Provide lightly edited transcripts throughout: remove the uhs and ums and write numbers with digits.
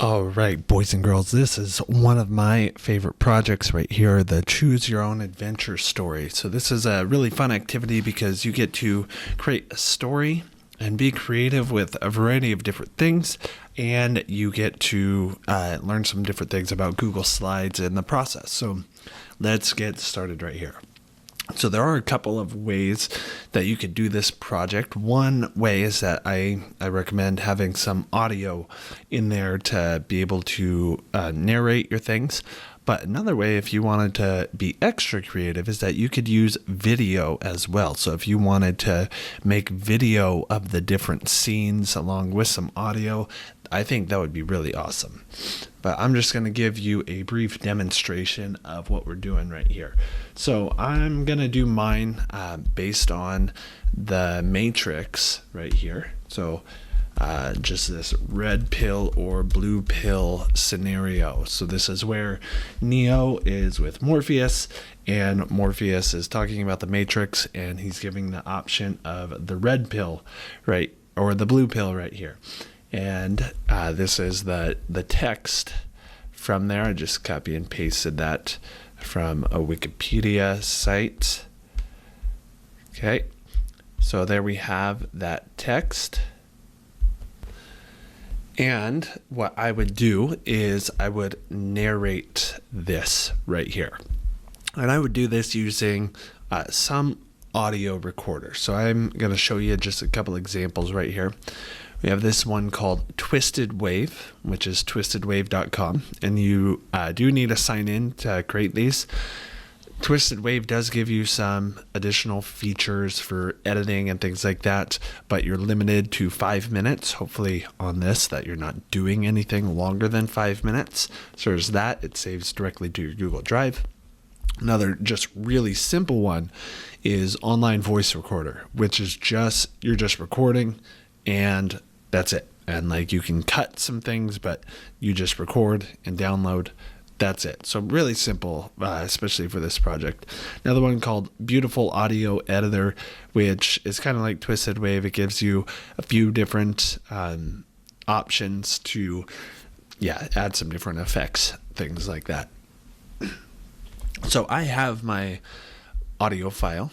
All right, boys and girls, this is one of my favorite projects right here, the Choose Your Own Adventure story. So this is a really fun activity because you get to create a story and be creative with a variety of different things, and you get to learn some different things about Google Slides in the process. So let's get started right here. So there are a couple of ways that you could do this project. One way is that I recommend having some audio in there to be able to narrate your things. But another way, if you wanted to be extra creative, is that you could use video as well. So if you wanted to make video of the different scenes along with some audio, I think that would be really awesome. But I'm just going to give you a brief demonstration of what we're doing right here. So I'm going to do mine based on the matrix right here. So just this red pill or blue pill scenario. So this is where Neo is with Morpheus, and Morpheus is talking about the matrix, and he's giving the option of the red pill, right, or the blue pill right here. And this is the text from there. I just copy and pasted that from a Wikipedia site. Okay, so there we have that text. And what I would do is I would narrate this right here. And I would do this using some audio recorder. So I'm going to show you just a couple examples right here. We have this one called Twisted Wave, which is twistedwave.com. And you do need to sign in to create these. Twisted Wave does give you some additional features for editing and things like that, but you're limited to 5 minutes, hopefully on this, that you're not doing anything longer than 5 minutes. So there's that. It saves directly to your Google Drive. Another just really simple one is Online Voice Recorder, which is you're just recording and that's it. And like you can cut some things, but you just record and download. That's it. So really simple, especially for this project. Another one called Beautiful Audio Editor, which is kind of like Twisted Wave. It gives you a few different options to, add some different effects, things like that. So I have my audio file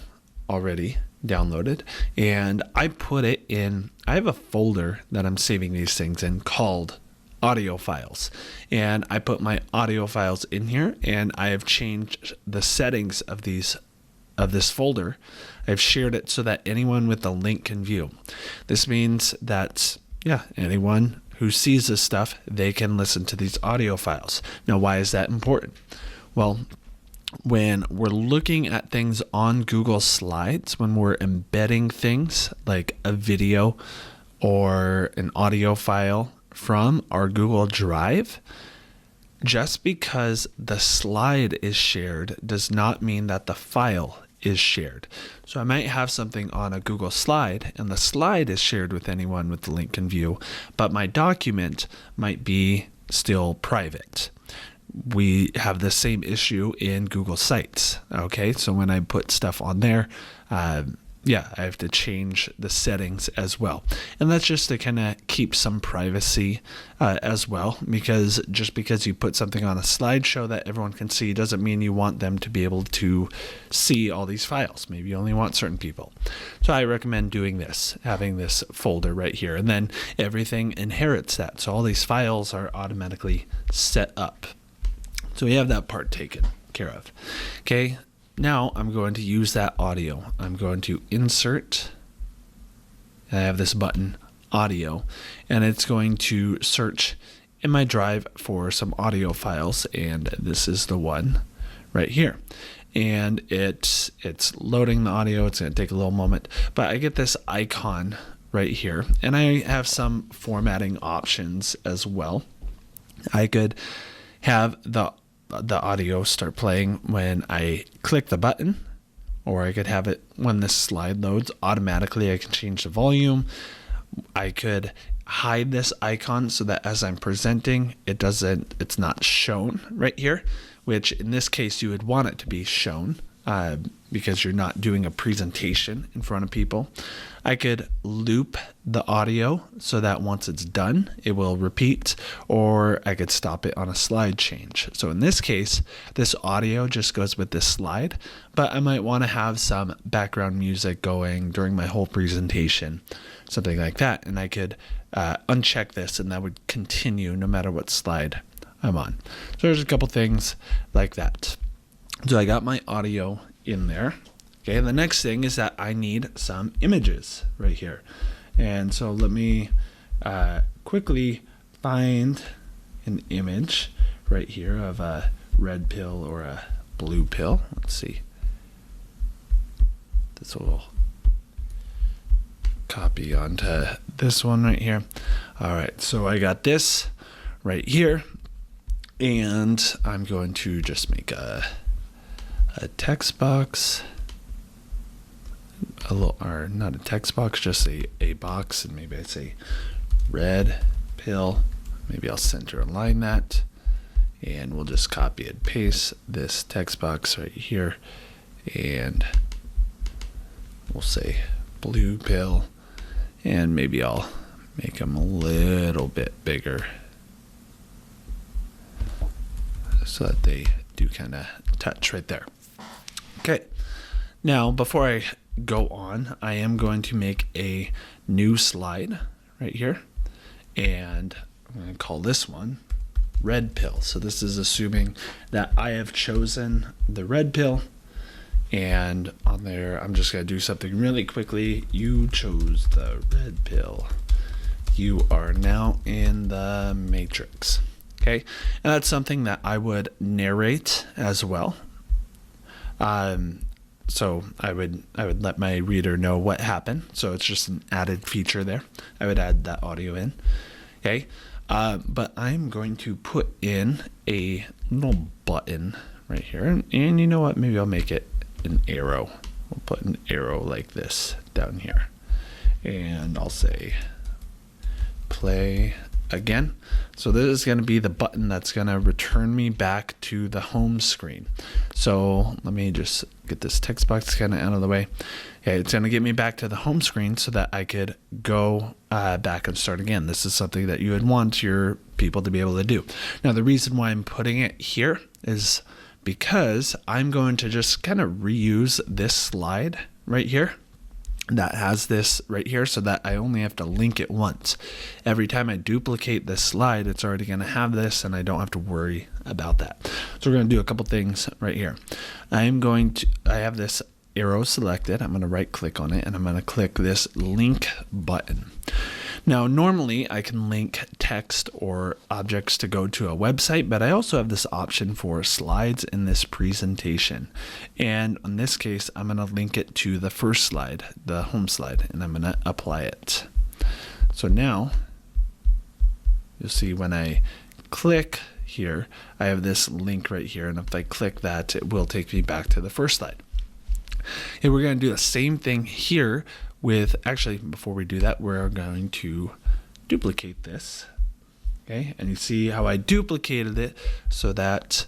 already downloaded, and I put it in, I have a folder that I'm saving these things in called audio files, and I put my audio files in here, and I have changed the settings of this folder. I've shared it so that anyone with the link can view. This means that anyone who sees this stuff, they can listen to these audio files. Now, why is that important? Well, when we're looking at things on Google Slides, when we're embedding things like a video or an audio file from our Google Drive, just because the slide is shared does not mean that the file is shared. So I might have something on a Google slide and the slide is shared with anyone with the link can view, but my document might be still private. We have the same issue in Google Sites. Okay, so when I put stuff on there, I have to change the settings as well. And that's just to kind of keep some privacy as well, because just because you put something on a slideshow that everyone can see doesn't mean you want them to be able to see all these files. Maybe you only want certain people. So I recommend doing this, having this folder right here, and then everything inherits that. So all these files are automatically set up. So we have that part taken care of. Okay. Now I'm going to use that audio. I'm going to insert, and I have this button, audio, and it's going to search in my drive for some audio files, and this is the one right here. And it's loading the audio. It's going to take a little moment, but I get this icon right here, and I have some formatting options as well. I could have the audio start playing when I click the button, or I could have it when this slide loads automatically. I can change the volume. I could hide this icon so that as I'm presenting, it's not shown right here, which in this case you would want it to be shown. because you're not doing a presentation in front of people. I could loop the audio so that once it's done, it will repeat, or I could stop it on a slide change. So in this case, this audio just goes with this slide, but I might want to have some background music going during my whole presentation, something like that. And I could uncheck this and that would continue no matter what slide I'm on. So there's a couple things like that. So I got my audio in there. Okay, the next thing is that I need some images right here. And so let me quickly find an image right here of a red pill or a blue pill. Let's see. This will copy onto this one right here. All right, so I got this right here. And I'm going to just make a text box. Or not a text box, just a box, and maybe I say red pill. Maybe I'll center align that, and we'll just copy and paste this text box right here, and we'll say blue pill, and maybe I'll make them a little bit bigger so that they do kind of touch right there. Okay, now before I go on, I am going to make a new slide right here, and I'm going to call this one red pill. So this is assuming that I have chosen the red pill, and on there I'm just going to do something really quickly. You chose the red pill. You are now in the matrix. Okay, and that's something that I would narrate as well. So I would let my reader know what happened. So it's just an added feature there. I would add that audio in. Okay. But I'm going to put in a little button right here. And you know what? Maybe I'll make it an arrow. We'll put an arrow like this down here. And I'll say play again. So this is going to be the button that's going to return me back to the home screen. So let me just get this text box kind of out of the way. Okay, it's going to get me back to the home screen so that I could go back and start again. This is something that you would want your people to be able to do. Now, the reason why I'm putting it here is because I'm going to just kind of reuse this slide right here that has this right here, so that I only have to link it once. Every time I duplicate this slide, it's already going to have this, and I don't have to worry about that. So we're going to do a couple things right here. I have this arrow selected. I'm going to right click on it, and I'm going to click this link button. Now, normally I can link text or objects to go to a website, but I also have this option for slides in this presentation. And in this case, I'm going to link it to the first slide, the home slide, and I'm going to apply it. So now you'll see when I click here, I have this link right here. And if I click that, it will take me back to the first slide. And we're going to do the same thing here actually, before we do that, we're going to duplicate this. Okay, and you see how I duplicated it so that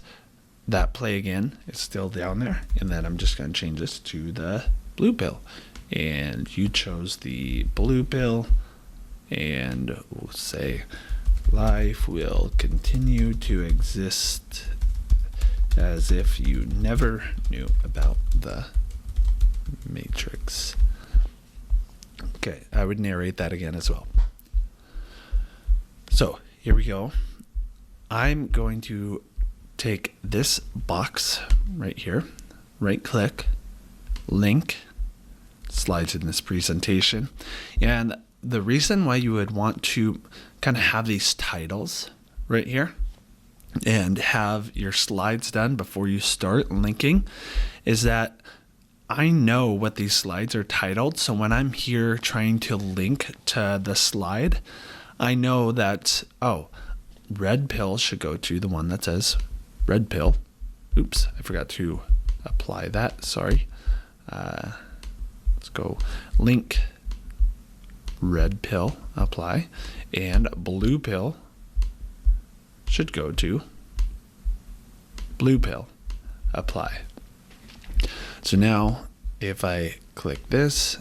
that play again is still down there. And then I'm just going to change this to the blue pill. And you chose the blue pill, and we'll say life will continue to exist as if you never knew about the matrix. Okay, I would narrate that again as well. So here we go. I'm going to take this box right here, right click, link, slides in this presentation. And the reason why you would want to kind of have these titles right here and have your slides done before you start linking is that I know what these slides are titled. So when I'm here trying to link to the slide, I know that, oh, red pill should go to the one that says red pill. Oops, I forgot to apply that. Sorry. Let's go link red pill, apply, and blue pill should go to blue pill, apply. So now if I click this,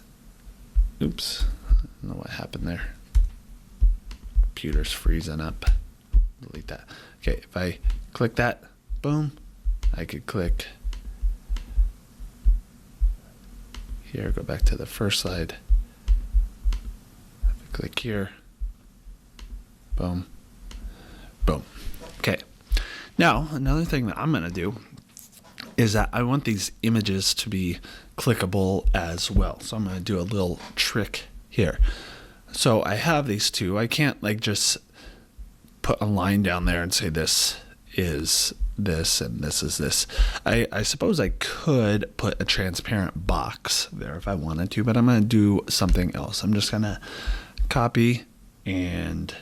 oops, I don't know what happened there. Computer's freezing up. Delete that. Okay, if I click that, boom, I could click here, go back to the first slide. If I click here, boom, boom. Okay. Now, another thing that I'm going to do is that I want these images to be clickable as well. So I'm going to do a little trick here. So I have these two. I can't like just put a line down there and say this is this and this is this. I suppose I could put a transparent box there if I wanted to, but I'm going to do something else. I'm just going to copy and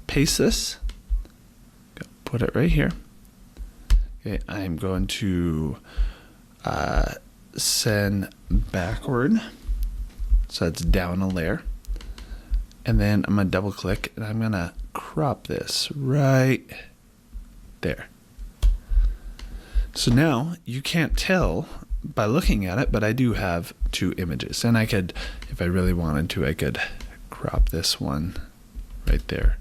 paste this. Put it right here. Okay, I'm going to send backward, so it's down a layer, and then I'm going to double click and I'm going to crop this right there. So now you can't tell by looking at it, but I do have two images, and I could, if I really wanted to, I could crop this one right there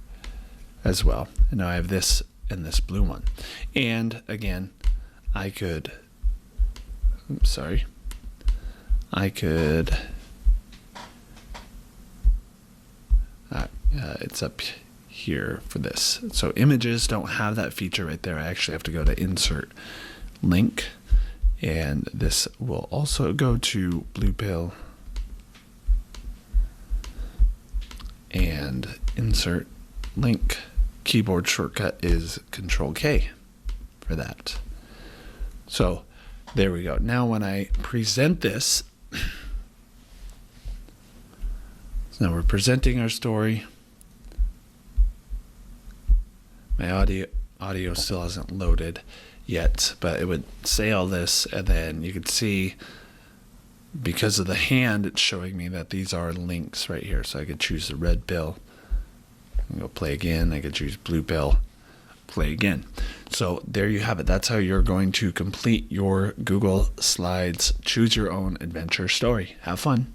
as well. And now I have this and this blue one. And again, I could, it's up here for this. So images don't have that feature right there. I actually have to go to insert link, and this will also go to blue pill and insert link. Keyboard shortcut is Control K for that. So there we go. Now when I present this, so now we're presenting our story. My audio still hasn't loaded yet, but it would say all this, and then you could see because of the hand, it's showing me that these are links right here. So I could choose the red pill. Go play again. I could choose blue pill, play again. So there you have it. That's how you're going to complete your Google Slides Choose Your Own Adventure story. Have fun.